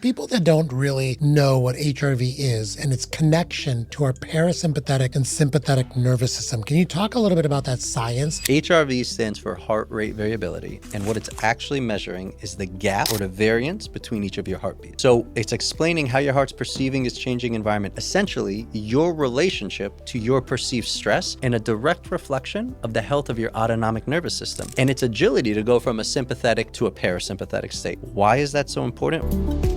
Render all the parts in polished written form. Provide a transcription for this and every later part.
People that don't really know what HRV is and its connection to our parasympathetic and sympathetic nervous system, can you talk a little bit about that science? HRV stands for heart rate variability, and what it's actually measuring is the gap or the variance between each of your heartbeats. So it's explaining how your heart's perceiving its changing environment, essentially your relationship to your perceived stress, and a direct reflection of the health of your autonomic nervous system and its agility to go from a sympathetic to a parasympathetic state. Why is that so important?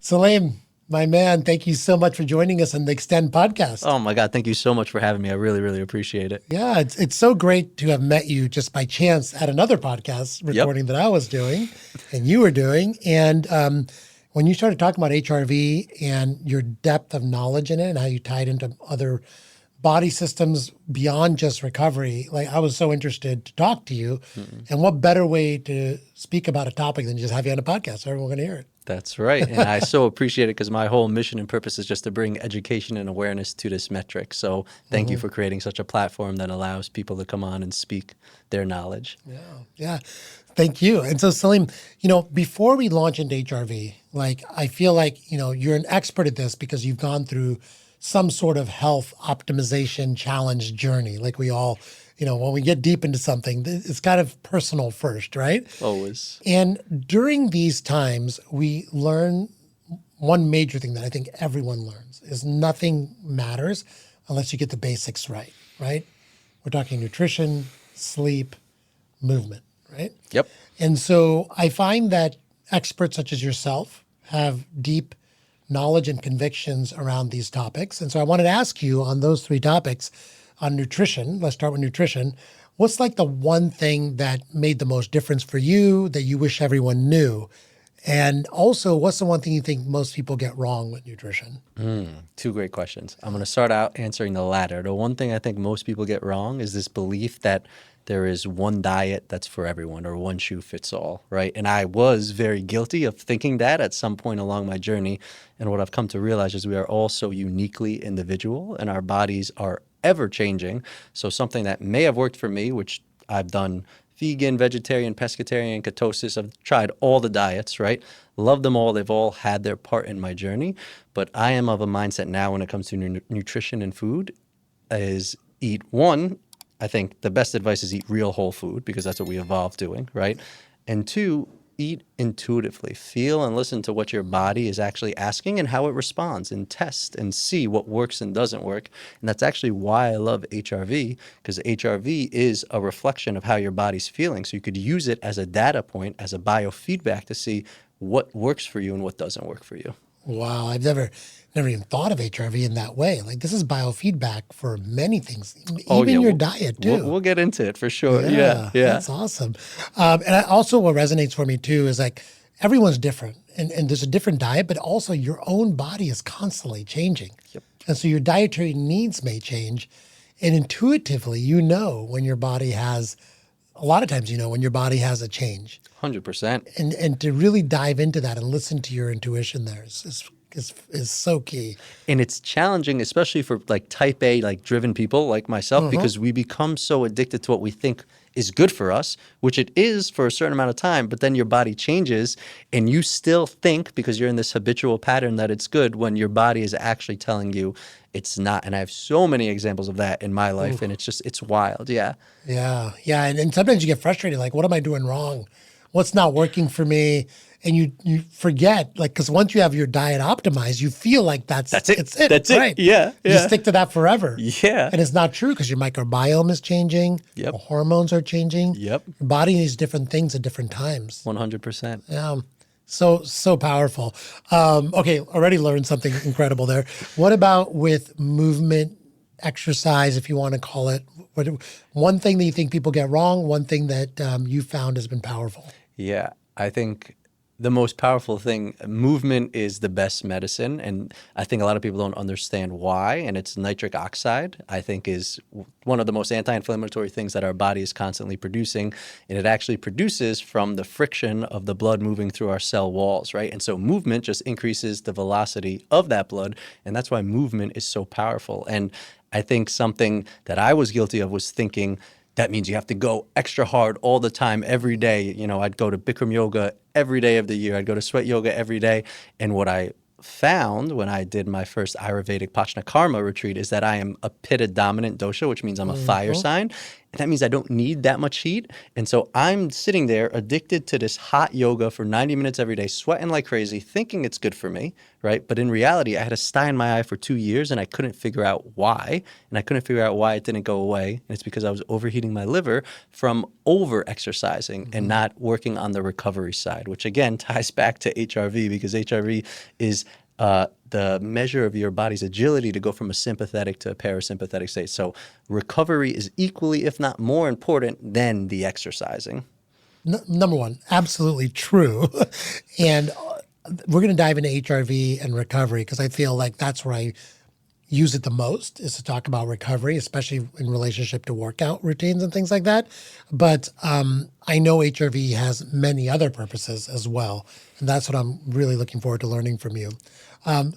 Salim, my man, thank you so much for joining us on the Extend podcast. Oh my God, thank you so much for having me. I really, really appreciate it. Yeah, it's so great to have met you just by chance at another podcast recording that I was doing and you were doing. And when you started talking about HRV and your depth of knowledge in it and how you tied into other body systems beyond just recovery, like I was so interested to talk to you. And what better way to speak about a topic than just have you on a podcast so everyone can hear it. That's right. And I so appreciate it because my whole mission and purpose is just to bring education and awareness to this metric. So thank you for creating such a platform that allows people to come on and speak their knowledge. Yeah. Thank you. And so Salim, before we launch into HRV, I feel like, you're an expert at this because you've gone through some sort of health optimization challenge journey. Like we all, when we get deep into something, it's kind of personal first, right? Always. And during these times, we learn one major thing that I think everyone learns is nothing matters unless you get the basics right? We're talking nutrition, sleep, movement, right? Yep. And so I find that experts such as yourself have deep knowledge and convictions around these topics. And so I wanted to ask you on those three topics on nutrition. Let's start with nutrition. What's the one thing that made the most difference for you that you wish everyone knew? And also, what's the one thing you think most people get wrong with nutrition? Two great questions. I'm going to start out answering the latter. The one thing I think most people get wrong is this belief that there is one diet that's for everyone or one shoe fits all, right? And I was very guilty of thinking that at some point along my journey. And what I've come to realize is we are all so uniquely individual and our bodies are ever changing. So something that may have worked for me, which I've done vegan, vegetarian, pescatarian, ketosis. I've tried all the diets, right? Love them all. They've all had their part in my journey. But I am of a mindset now when it comes to nutrition and food is eat one. I think the best advice is eat real whole food because that's what we evolved doing, right? And two, eat intuitively. Feel and listen to what your body is actually asking and how it responds and test and see what works and doesn't work. And that's actually why I love HRV because HRV is a reflection of how your body's feeling. So you could use it as a data point, as a biofeedback to see what works for you and what doesn't work for you. Wow, I've never even thought of HRV in that way. This is biofeedback for many things, even your diet too. We'll get into it for sure. Yeah. That's awesome. And also what resonates for me too is everyone's different and there's a different diet, but also your own body is constantly changing. Yep. And so your dietary needs may change and intuitively, when your body has, a lot of times, when your body has a change. 100%. And to really dive into that and listen to your intuition there is so key. And it's challenging, especially for type A, driven people like myself, because we become so addicted to what we think is good for us, which it is for a certain amount of time, but then your body changes and you still think because you're in this habitual pattern that it's good when your body is actually telling you it's not. And I have so many examples of that in my life and it's wild. Yeah. Yeah. And sometimes you get frustrated, what am I doing wrong? What's not working for me? And you forget, because once you have your diet optimized, you feel like that's it. That's right? it. Yeah. You stick to that forever. Yeah. And it's not true because your microbiome is changing. Yep. Your hormones are changing. Yep. Your body needs different things at different times. 100%. Yeah. So powerful. Okay, already learned something incredible there. What about with movement, exercise, if you want to call it? One thing that you think people get wrong, one thing that you found has been powerful? Yeah, I think the most powerful thing, movement is the best medicine. And I think a lot of people don't understand why. And it's nitric oxide, I think, is one of the most anti-inflammatory things that our body is constantly producing. And it actually produces from the friction of the blood moving through our cell walls, right? And so movement just increases the velocity of that blood. And that's why movement is so powerful. And I think something that I was guilty of was thinking that means you have to go extra hard all the time, every day. You know, I'd go to Bikram yoga every day of the year. I'd go to sweat yoga every day. And what I found when I did my first Ayurvedic Pachnakarma retreat is that I am a Pitta dominant dosha, which means I'm a fire sign. And that means I don't need that much heat. And so I'm sitting there addicted to this hot yoga for 90 minutes every day, sweating like crazy, thinking it's good for me, right? But in reality, I had a sty in my eye for 2 years and I couldn't figure out why. And I couldn't figure out why it didn't go away. And it's because I was overheating my liver from over exercising and not working on the recovery side, which again ties back to HRV, because HRV is the measure of your body's agility to go from a sympathetic to a parasympathetic state. So recovery is equally, if not more important than the exercising. Number one, absolutely true. And we're going to dive into HRV and recovery because I feel like that's where I use it the most, is to talk about recovery, especially in relationship to workout routines and things like that. But I know HRV has many other purposes as well. And that's what I'm really looking forward to learning from you.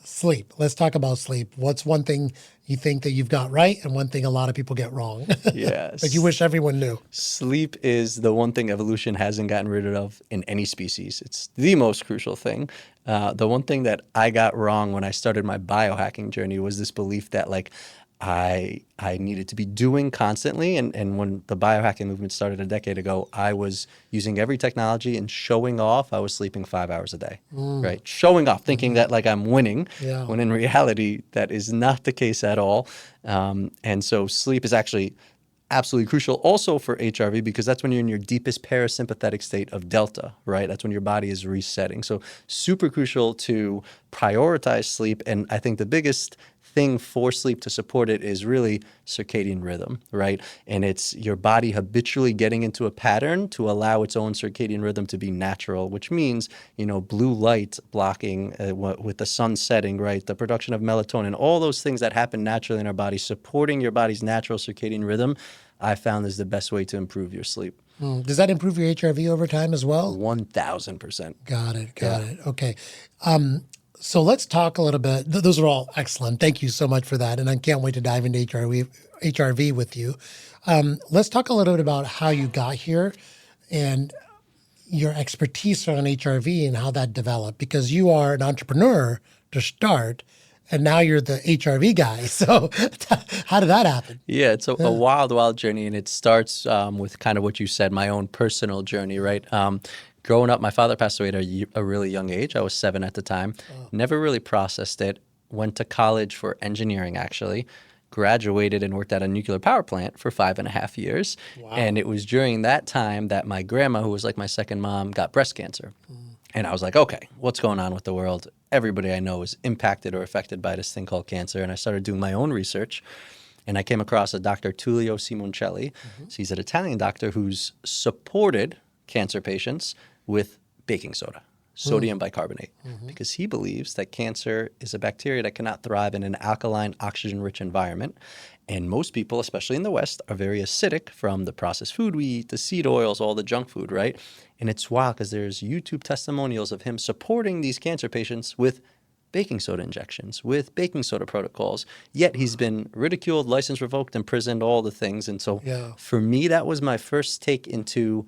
Sleep. Let's talk about sleep. What's one thing you think that you've got right and one thing a lot of people get wrong? Yes. Like you wish everyone knew. Sleep is the one thing evolution hasn't gotten rid of in any species. It's the most crucial thing. The one thing that I got wrong when I started my biohacking journey was this belief that like I needed to be doing constantly. And when the biohacking movement started a decade ago, I was using every technology and showing off. I was sleeping 5 hours a day, right? Showing off, thinking that like I'm winning, when in reality, that is not the case at all. And so sleep is actually absolutely crucial also for HRV, because that's when you're in your deepest parasympathetic state of delta, right? That's when your body is resetting. So super crucial to prioritize sleep. And I think the biggest thing for sleep to support it is really circadian rhythm, right? And it's your body habitually getting into a pattern to allow its own circadian rhythm to be natural, which means, you know, blue light blocking with the sun setting, right? The production of melatonin, all those things that happen naturally in our body, supporting your body's natural circadian rhythm, I found is the best way to improve your sleep. Does that improve your HRV over time as well? 1000%. Got it. Okay. So let's talk a little bit. Those are all excellent. Thank you so much for that. And I can't wait to dive into HRV with you. Let's talk a little bit about how you got here and your expertise on HRV and how that developed, because you are an entrepreneur to start, and now you're the HRV guy. So how did that happen? Yeah, it's a wild, wild journey. And it starts with kind of what you said, my own personal journey, right? Growing up, my father passed away at a really young age. I was 7 at the time. Never really processed it. Went to college for engineering, actually. Graduated and worked at a nuclear power plant for 5.5 years. Wow. And it was during that time that my grandma, who was like my second mom, got breast cancer. And I was like, okay, what's going on with the world? Everybody I know is impacted or affected by this thing called cancer. And I started doing my own research. And I came across a Dr. Tullio Simoncelli. So he's an Italian doctor who's supported cancer patients with baking soda, sodium bicarbonate, because he believes that cancer is a bacteria that cannot thrive in an alkaline, oxygen-rich environment. And most people, especially in the West, are very acidic from the processed food we eat, the seed oils, all the junk food, right? And it's wild because there's YouTube testimonials of him supporting these cancer patients with baking soda injections, with baking soda protocols. Yet he's been ridiculed, license revoked, imprisoned, all the things. And so for me, that was my first take into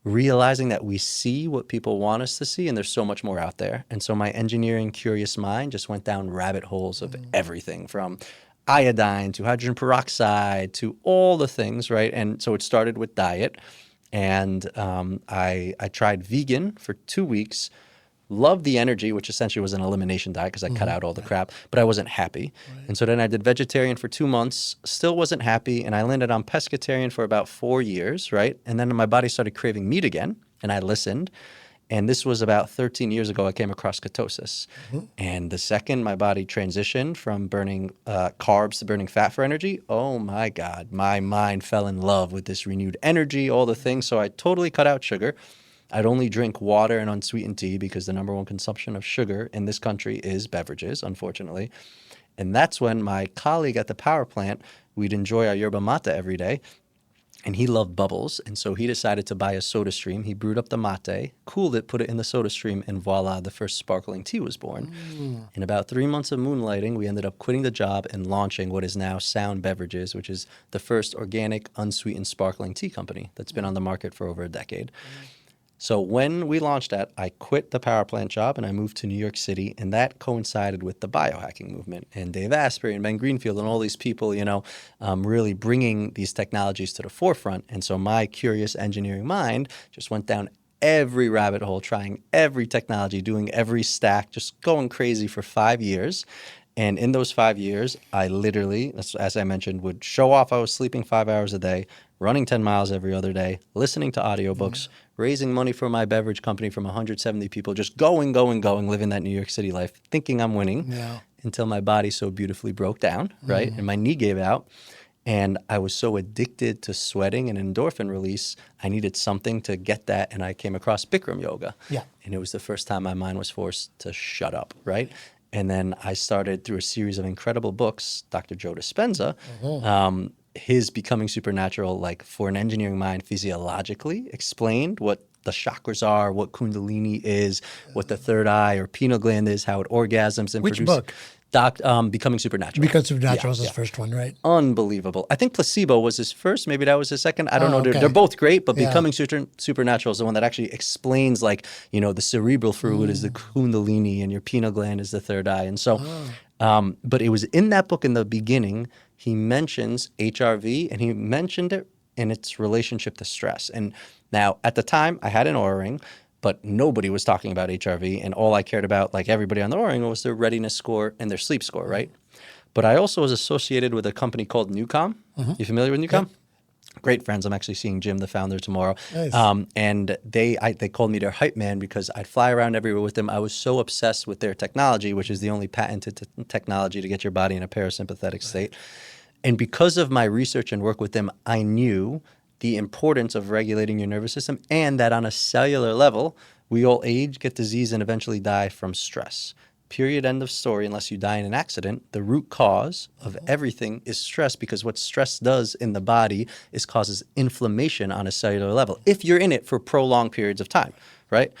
realizing that we see what people want us to see, and there's so much more out there. And so my engineering curious mind just went down rabbit holes of everything from iodine to hydrogen peroxide to all the things, right? And so it started with diet. And I tried vegan for 2 weeks, loved the energy, which essentially was an elimination diet because I cut out all the crap, but I wasn't happy. And so then I did vegetarian for 2 months, still wasn't happy. And I landed on pescatarian for about 4 years, right? And then my body started craving meat again, and I listened. And this was about 13 years ago, I came across ketosis. And the second my body transitioned from burning carbs to burning fat for energy, oh my God, my mind fell in love with this renewed energy, all the things. So I totally cut out sugar. I'd only drink water and unsweetened tea because the number one consumption of sugar in this country is beverages, unfortunately. And that's when my colleague at the power plant, we'd enjoy our yerba mate every day. And he loved bubbles. And so he decided to buy a soda stream. He brewed up the mate, cooled it, put it in the soda stream, and voila, the first sparkling tea was born. In about 3 months of moonlighting, we ended up quitting the job and launching what is now Sound Beverages, which is the first organic, unsweetened sparkling tea company that's been on the market for over a decade. So when we launched that, I quit the power plant job and I moved to New York City, and that coincided with the biohacking movement and Dave Asprey and Ben Greenfield and all these people, really bringing these technologies to the forefront. And so my curious engineering mind just went down every rabbit hole, trying every technology, doing every stack, just going crazy for 5 years. And in those 5 years, I literally, as I mentioned, would show off I was sleeping 5 hours a day, running 10 miles every other day, listening to audiobooks, raising money for my beverage company from 170 people, just going, living that New York City life, thinking I'm winning until my body so beautifully broke down, right? And my knee gave out. And I was so addicted to sweating and endorphin release, I needed something to get that. And I came across Bikram yoga. Yeah. And it was the first time my mind was forced to shut up, right? And then I started through a series of incredible books, Dr. Joe Dispenza, his Becoming Supernatural, like for an engineering mind, physiologically explained what the chakras are, what Kundalini is, what the third eye or pineal gland is, how it orgasms and Which produces. book? Becoming Supernatural. Because Supernatural was his first one, right? Unbelievable. I think Placebo was his first. Maybe that was his second. I don't know. Okay. They're both great, but Becoming Supernatural is the one that actually explains, like, the cerebral fluid is the Kundalini and your pineal gland is the third eye. And so, but it was in that book in the beginning, he mentions HRV and he mentioned it in its relationship to stress. And now at the time I had an Oura Ring, but nobody was talking about HRV, and all I cared about, like everybody on the Oura Ring, was their readiness score and their sleep score, right? But I also was associated with a company called Newcom. You familiar with Newcom? Yep. Great friends. I'm actually seeing Jim, the founder, tomorrow. Nice. And they called me their hype man because I'd fly around everywhere with them. I was so obsessed with their technology, which is the only patented technology to get your body in a parasympathetic state. And because of my research and work with them, I knew the importance of regulating your nervous system, and that on a cellular level, we all age, get disease, and eventually die from stress. Period, end of story. Unless you die in an accident, the root cause of everything is stress, because what stress does in the body is causes inflammation on a cellular level if you're in it for prolonged periods of time, right?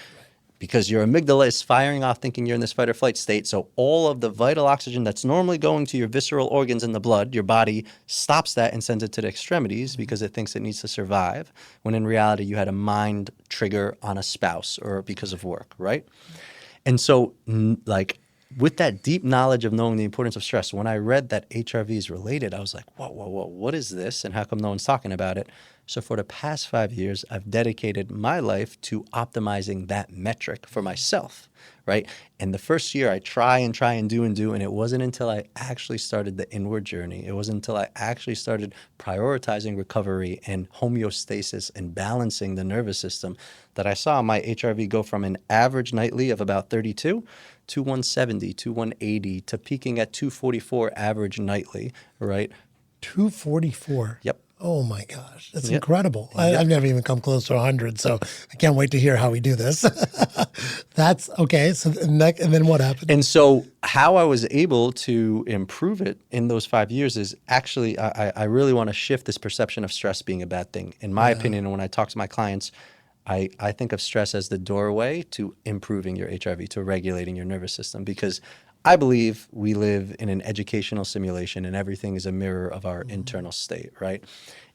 Because your amygdala is firing off thinking you're in this fight or flight state. So all of the vital oxygen that's normally going to your visceral organs in the blood, your body stops that and sends it to the extremities because it thinks it needs to survive, when in reality you had a mind trigger on a spouse or because of work, right? And so like with that deep knowledge of knowing the importance of stress, when I read that HRV is related, I was like, whoa, what is this? And how come no one's talking about it? So for the past 5 years, I've dedicated my life to optimizing that metric for myself, right? And the first year I try and do, and it wasn't until I actually started the inward journey, it wasn't until I actually started prioritizing recovery and homeostasis and balancing the nervous system that I saw my HRV go from an average nightly of about 32 to 170, to 180, to peaking at 244 average nightly, right? 244. Yep. Oh my gosh, that's incredible. I've never even come close to 100, so I can't wait to hear how we do this. That's okay. So and then what happened? And so how I was able to improve it in those 5 years is actually, I really want to shift this perception of stress being a bad thing. In my opinion, and when I talk to my clients, I think of stress as the doorway to improving your HRV, to regulating your nervous system, because I believe we live in an educational simulation and everything is a mirror of our internal state, right?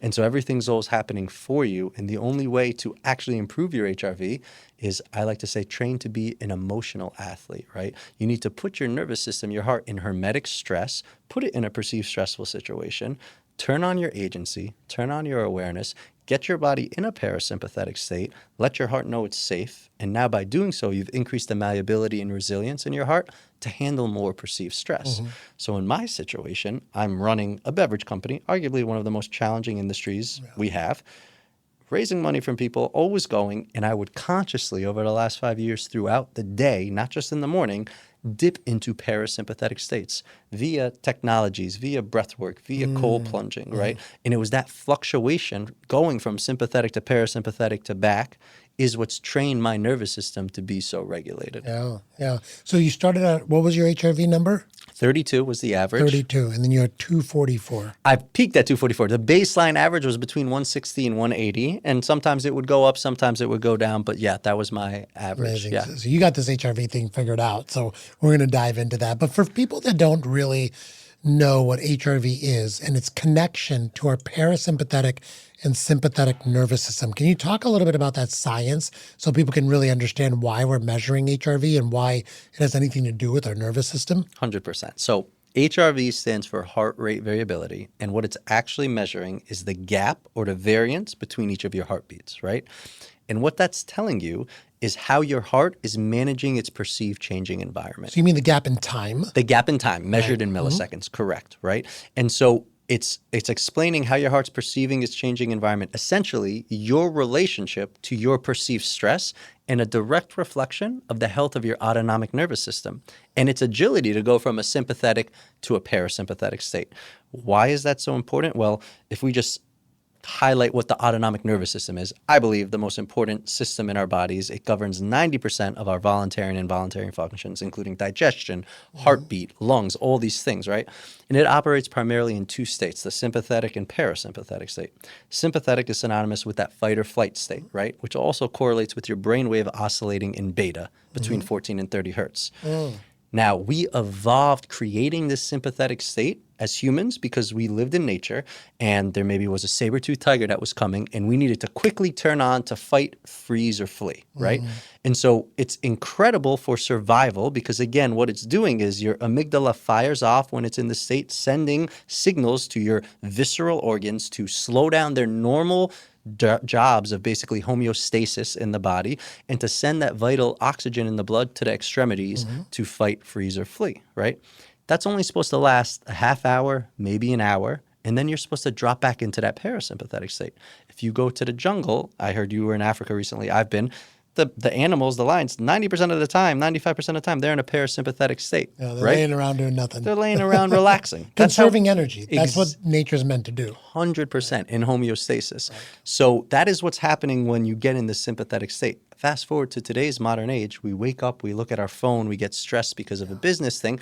And so everything's always happening for you. And the only way to actually improve your HRV is, I like to say, train to be an emotional athlete, right? You need to put your nervous system, your heart, in hermetic stress, put it in a perceived stressful situation, turn on your agency, turn on your awareness, get your body in a parasympathetic state, let your heart know it's safe, and now by doing so, you've increased the malleability and resilience in your heart to handle more perceived stress. So in my situation, I'm running a beverage company, arguably one of the most challenging industries we have, raising money from people, always going, and I would consciously, over the last 5 years, throughout the day, not just in the morning, dip into parasympathetic states via technologies, via breath work, via cold plunging, right? And it was that fluctuation going from sympathetic to parasympathetic to back is what's trained my nervous system to be so regulated. Yeah, yeah. So you started at, what was your HRV number? 32 was the average. 32, and then you're at 244. I peaked at 244. The baseline average was between 160 and 180, and sometimes it would go up, sometimes it would go down. But yeah, that was my average. Amazing. Yeah. So you got this HRV thing figured out. So we're going to dive into that. But for people that don't really know what HRV is and its connection to our parasympathetic and sympathetic nervous system, can you talk a little bit about that science so people can really understand why we're measuring HRV and why it has anything to do with our nervous system? 100%. So HRV stands for heart rate variability. And what it's actually measuring is the gap or the variance between each of your heartbeats, right? And what that's telling you is how your heart is managing its perceived changing environment. So you mean the gap in time? The gap in time measured in milliseconds, correct, right? And so it's explaining how your heart's perceiving its changing environment, essentially your relationship to your perceived stress and a direct reflection of the health of your autonomic nervous system and its agility to go from a sympathetic to a parasympathetic state. Why is that so important? Well, if we just highlight what the autonomic nervous system is, I believe the most important system in our bodies. It governs 90% of our voluntary and involuntary functions, including digestion, heartbeat, lungs, all these things, right? And it operates primarily in two states, the sympathetic and parasympathetic state. Sympathetic is synonymous with that fight or flight state, right? Which also correlates with your brainwave oscillating in beta between 14 and 30 hertz. Now, we evolved creating this sympathetic state as humans because we lived in nature and there maybe was a saber-toothed tiger that was coming and we needed to quickly turn on to fight, freeze, or flee, right? And so it's incredible for survival because, again, what it's doing is your amygdala fires off when it's in the state, sending signals to your visceral organs to slow down their normal jobs of basically homeostasis in the body and to send that vital oxygen in the blood to the extremities to fight, freeze, or flee, right? That's only supposed to last a half hour, maybe an hour, and then you're supposed to drop back into that parasympathetic state. If you go to the jungle, I heard you were in Africa recently, I've been, the animals, the lions, 90% of the time, 95% of the time, they're in a parasympathetic state. Yeah, they're right? laying around doing nothing. They're laying around relaxing. Conserving energy. That's what nature's meant to do. 100% in homeostasis. Right. So that is what's happening when you get in the sympathetic state. Fast forward to today's modern age, we wake up, we look at our phone, we get stressed because of a business thing.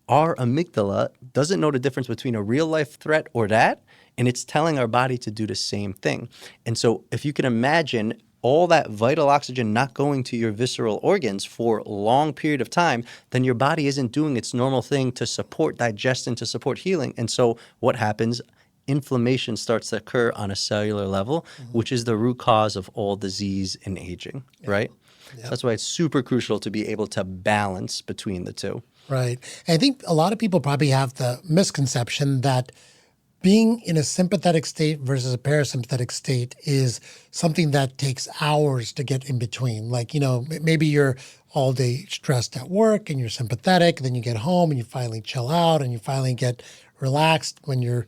Our amygdala doesn't know the difference between a real life threat or that, and it's telling our body to do the same thing. And so if you can imagine all that vital oxygen not going to your visceral organs for a long period of time, then your body isn't doing its normal thing to support digestion, to support healing. And so what happens? Inflammation starts to occur on a cellular level, which is the root cause of all disease and aging, right? So that's why it's super crucial to be able to balance between the two. Right. And I think a lot of people probably have the misconception that being in a sympathetic state versus a parasympathetic state is something that takes hours to get in between. Like, maybe you're all day stressed at work and you're sympathetic, then you get home and you finally chill out and you finally get relaxed when you're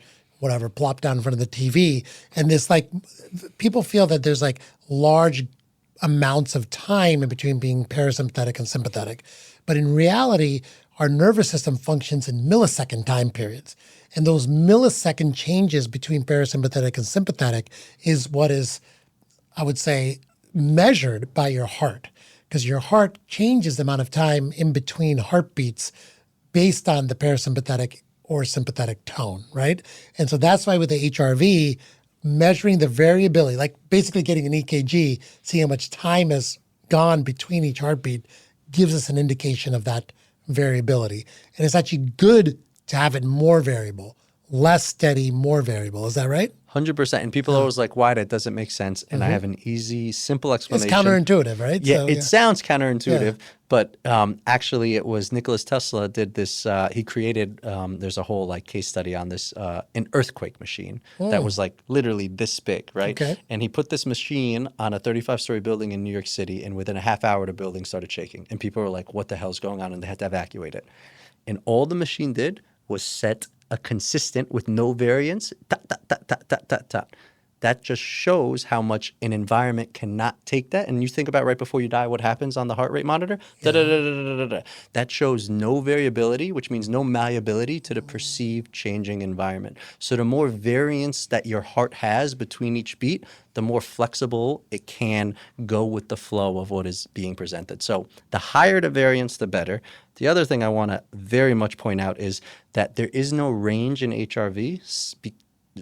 plopped down in front of the TV. And this people feel that there's large amounts of time in between being parasympathetic and sympathetic. But in reality, our nervous system functions in millisecond time periods. And those millisecond changes between parasympathetic and sympathetic is what is, I would say, measured by your heart. Because your heart changes the amount of time in between heartbeats based on the parasympathetic or sympathetic tone, right? And so that's why with the HRV, measuring the variability, like basically getting an EKG, seeing how much time has gone between each heartbeat, gives us an indication of that variability. And it's actually good to have it more variable, less steady, more variable. Is that right? 100%. And people are always like, why? That doesn't make sense. And I have an easy, simple explanation. It's counterintuitive, right? Yeah, it sounds counterintuitive, but actually it was Nikola Tesla did this. He created, there's a whole case study on this, an earthquake machine that was literally this big, right? Okay. And he put this machine on a 35-story building in New York City, and within a half hour, the building started shaking. And people were like, what the hell's going on? And they had to evacuate it. And all the machine did was set a consistent with no variance, that just shows how much an environment cannot take that. And you think about right before you die, what happens on the heart rate monitor? Da-da-da-da-da-da-da. That shows no variability, which means no malleability to the perceived changing environment. So the more variance that your heart has between each beat, the more flexible it can go with the flow of what is being presented. So the higher the variance, the better. The other thing I want to very much point out is that there is no range in HRV.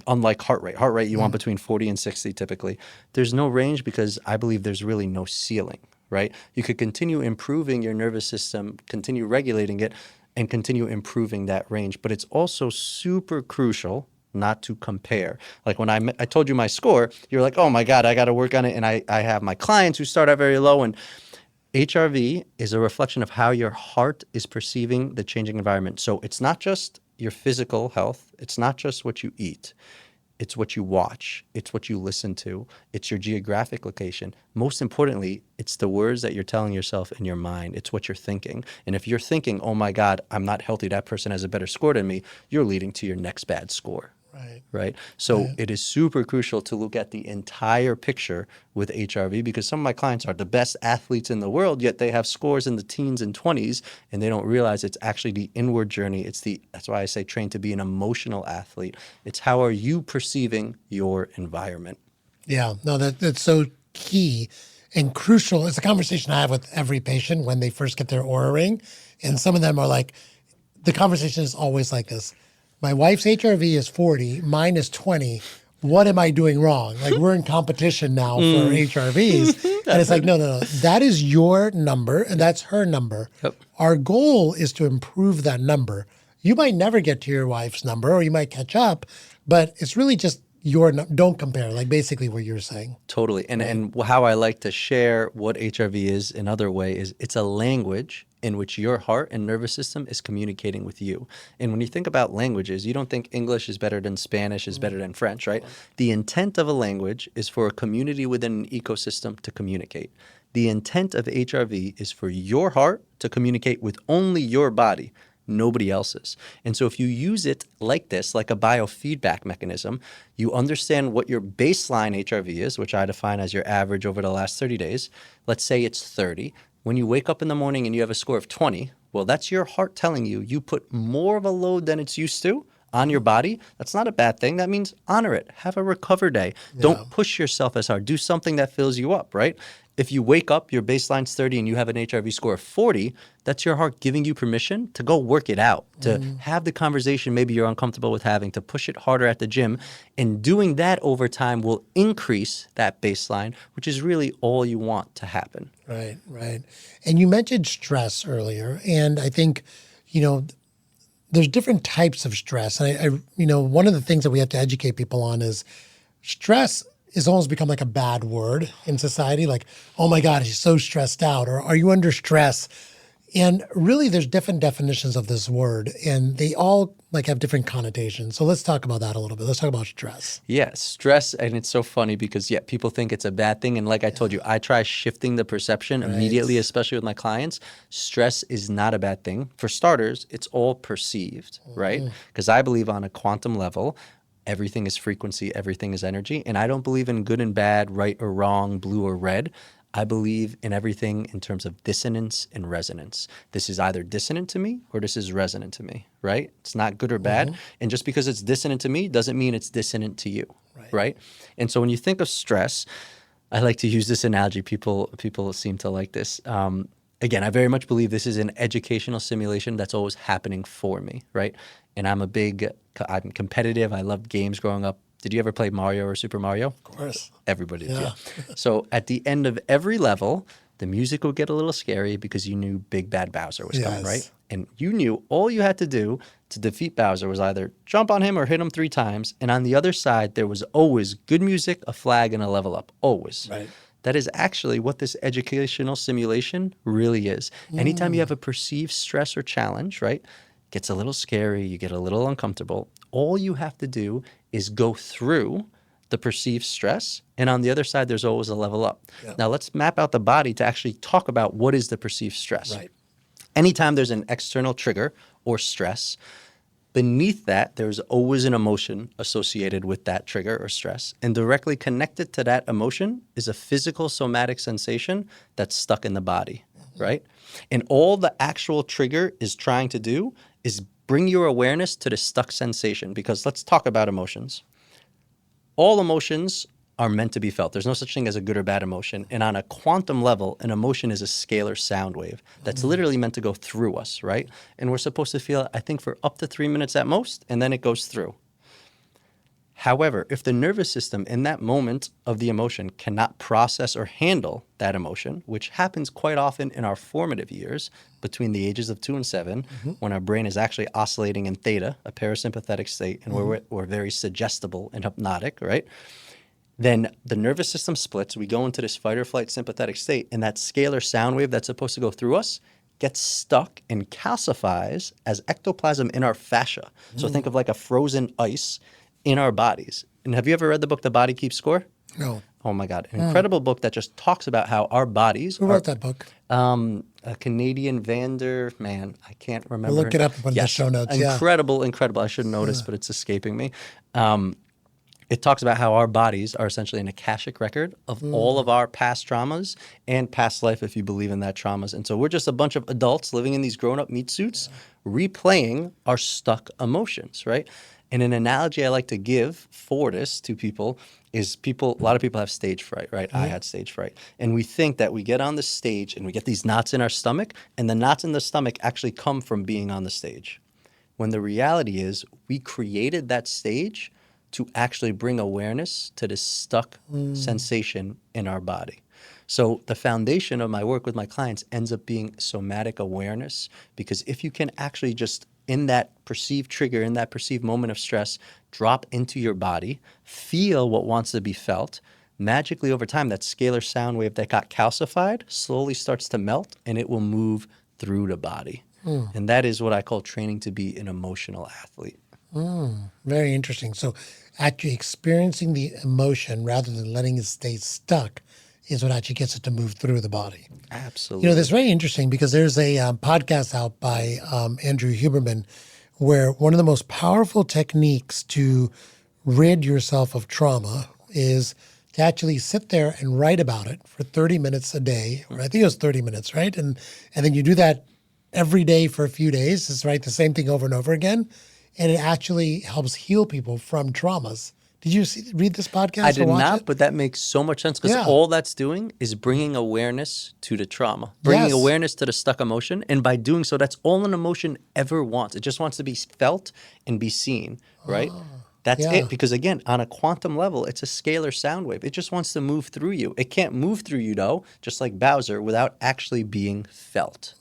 Unlike heart rate. Heart rate, you want between 40 and 60 typically. There's no range because I believe there's really no ceiling, right? You could continue improving your nervous system, continue regulating it, and continue improving that range. But it's also super crucial not to compare. Like when I told you my score, you're like, oh my God, I got to work on it. And I have my clients who start out very low, and HRV is a reflection of how your heart is perceiving the changing environment. So it's not just your physical health. It's not just what you eat. It's what you watch. It's what you listen to. It's your geographic location. Most importantly, it's the words that you're telling yourself in your mind. It's what you're thinking. And if you're thinking, oh my God, I'm not healthy, that person has a better score than me, you're leading to your next bad score. Right. So it is super crucial to look at the entire picture with HRV, because some of my clients are the best athletes in the world, yet they have scores in the teens and 20s, and they don't realize it's actually the inward journey. That's why I say train to be an emotional athlete. It's how are you perceiving your environment? Yeah, no, that's so key and crucial. It's a conversation I have with every patient when they first get their Oura ring. And some of them are like, the conversation is always like this. My wife's HRV is 40, mine is 20. What am I doing wrong? Like, we're in competition now for HRVs. And it's like, no. That is your number and that's her number. Yep. Our goal is to improve that number. You might never get to your wife's number, or you might catch up, but it's really just don't compare, like basically what you're saying. Totally. And how I like to share what HRV is another way is it's a language in which your heart and nervous system is communicating with you. And when you think about languages, you don't think English is better than Spanish, is better than French, right? The intent of a language is for a community within an ecosystem to communicate. The intent of HRV is for your heart to communicate with only your body, nobody else's. And so if you use it like this, like a biofeedback mechanism, you understand what your baseline HRV is, which I define as your average over the last 30 days. Let's say it's 30. When you wake up in the morning and you have a score of 20, well, that's your heart telling you you put more of a load than it's used to on your body. That's not a bad thing. That means honor it. Have a recover day. Yeah. Don't push yourself as hard. Do something that fills you up, right? If you wake up, your baseline's 30 and you have an HRV score of 40, that's your heart giving you permission to go work it out, to have the conversation maybe you're uncomfortable with having, to push it harder at the gym. And doing that over time will increase that baseline, which is really all you want to happen. Right. And you mentioned stress earlier, and I think, there's different types of stress. And one of the things that we have to educate people on is stress is almost become like a bad word in society. Like, oh my God, he's so stressed out, or are you under stress? And really there's different definitions of this word, and they all like have different connotations. So let's talk about that a little bit. Let's talk about stress. Yeah, stress. And it's so funny because people think it's a bad thing. And like I told you, I try shifting the perception immediately, especially with my clients. Stress is not a bad thing. For starters, it's all perceived, right? Because I believe on a quantum level, everything is frequency, everything is energy. And I don't believe in good and bad, right or wrong, blue or red. I believe in everything in terms of dissonance and resonance. This is either dissonant to me or this is resonant to me, right? It's not good or bad. And just because it's dissonant to me doesn't mean it's dissonant to you, right? And so when you think of stress, I like to use this analogy. People seem to like this. Again, I very much believe this is an educational simulation that's always happening for me, right? And I'm competitive. I loved games growing up. Did you ever play Mario or Super Mario? Of course. Everybody did, yeah. So at the end of every level, the music would get a little scary because you knew Big Bad Bowser was coming, right? And you knew all you had to do to defeat Bowser was either jump on him or hit him 3 times. And on the other side, there was always good music, a flag, and a level up. Always. Right. That is actually what this educational simulation really is. Anytime you have a perceived stress or challenge, right, gets a little scary, you get a little uncomfortable, all you have to do is go through the perceived stress, and on the other side, there's always a level up. Yeah. Now, let's map out the body to actually talk about what is the perceived stress. Right. Anytime there's an external trigger or stress, Beneath that, there's always an emotion associated with that trigger or stress. And directly connected to that emotion is a physical somatic sensation that's stuck in the body, right? And all the actual trigger is trying to do is bring your awareness to the stuck sensation. Because let's talk about emotions. All emotions are meant to be felt. There's no such thing as a good or bad emotion. And on a quantum level, an emotion is a scalar sound wave that's literally meant to go through us, right? And we're supposed to feel it, I think, for up to 3 minutes at most, and then it goes through. However, if the nervous system in that moment of the emotion cannot process or handle that emotion, which happens quite often in our formative years between the ages of 2 and 7, when our brain is actually oscillating in theta, a parasympathetic state, and we're very suggestible and hypnotic, right? Then the nervous system splits. We go into this fight or flight sympathetic state, and that scalar sound wave that's supposed to go through us gets stuck and calcifies as ectoplasm in our fascia. So think of like a frozen ice in our bodies. And have you ever read the book The Body Keeps Score? No. Oh my God. An incredible book that just talks about how our bodies Who wrote that book? A Canadian man, I can't remember. We'll look it up in the show notes. Incredible. I should know this, but it's escaping me. It talks about how our bodies are essentially an akashic record of all of our past traumas and past life, if you believe in that traumas. And so we're just a bunch of adults living in these grown-up meat suits, replaying our stuck emotions, right? And an analogy I like to give for this to people is a lot of people have stage fright, right? I had stage fright. And we think that we get on the stage and we get these knots in our stomach, and the knots in the stomach actually come from being on the stage. When the reality is we created that stage to actually bring awareness to this stuck sensation in our body. So the foundation of my work with my clients ends up being somatic awareness, because if you can actually just, in that perceived trigger, in that perceived moment of stress, drop into your body, feel what wants to be felt, magically over time, that scalar sound wave that got calcified slowly starts to melt, and it will move through the body. And that is what I call training to be an emotional athlete. Very interesting. So actually experiencing the emotion rather than letting it stay stuck is what actually gets it to move through the body. Absolutely. That's very interesting, because there's a podcast out by Andrew Huberman where one of the most powerful techniques to rid yourself of trauma is to actually sit there and write about it for 30 minutes a day, or I think it was 30 minutes, right? And then you do that every day for a few days, just write the same thing over and over again. And it actually helps heal people from traumas. Did you read this podcast? I did watch not, it? but that makes so much sense, because all that's doing is bringing awareness to the trauma, bringing awareness to the stuck emotion. And by doing so, that's all an emotion ever wants. It just wants to be felt and be seen, right? That's it. Because again, on a quantum level, it's a scalar sound wave. It just wants to move through you. It can't move through you, though, just like Bowser, without actually being felt.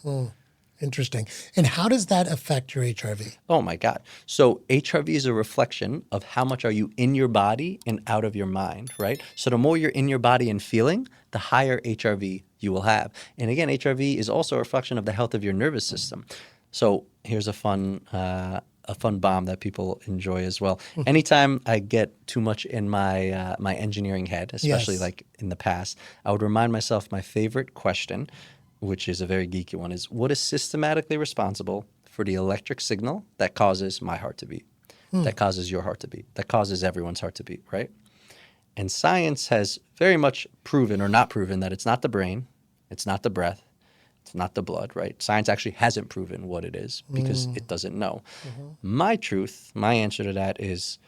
Interesting. And how does that affect your HRV? Oh my God. So HRV is a reflection of how much are you in your body and out of your mind, right? So the more you're in your body and feeling, the higher HRV you will have. And again, HRV is also a reflection of the health of your nervous system. So here's a fun bomb that people enjoy as well. Anytime I get too much in my my engineering head, especially like in the past, I would remind myself my favorite question, which is a very geeky one, is what is systematically responsible for the electric signal that causes my heart to beat, that causes your heart to beat, that causes everyone's heart to beat, right? And science has very much proven or not proven that it's not the brain, it's not the breath, it's not the blood, right? Science actually hasn't proven what it is because it doesn't know. My truth, my answer to that is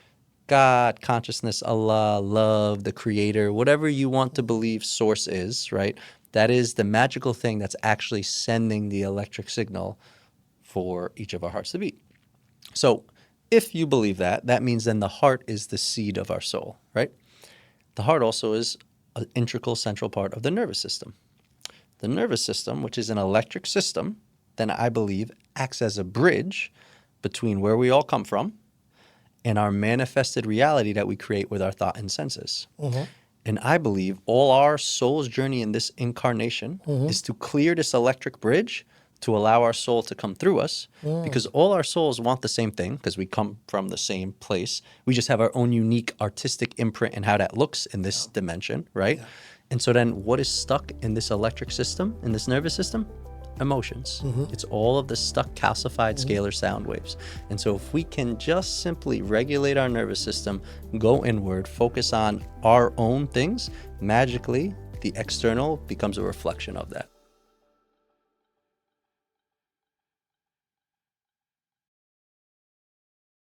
God, consciousness, Allah, love, the creator, whatever you want to believe source is, right? That is the magical thing that's actually sending the electric signal for each of our hearts to beat. So if you believe that, that means then the heart is the seed of our soul, right? The heart also is an integral central part of the nervous system. The nervous system, which is an electric system, then I believe acts as a bridge between where we all come from and our manifested reality that we create with our thought and senses. And I believe all our soul's journey in this incarnation is to clear this electric bridge to allow our soul to come through us, because all our souls want the same thing, because we come from the same place. We just have our own unique artistic imprint in how that looks in this dimension, right? And so then what is stuck in this electric system, in this nervous system? emotions. It's all of the stuck, calcified scalar sound waves. And so if we can just simply regulate our nervous system, go inward, focus on our own things, magically the external becomes a reflection of that.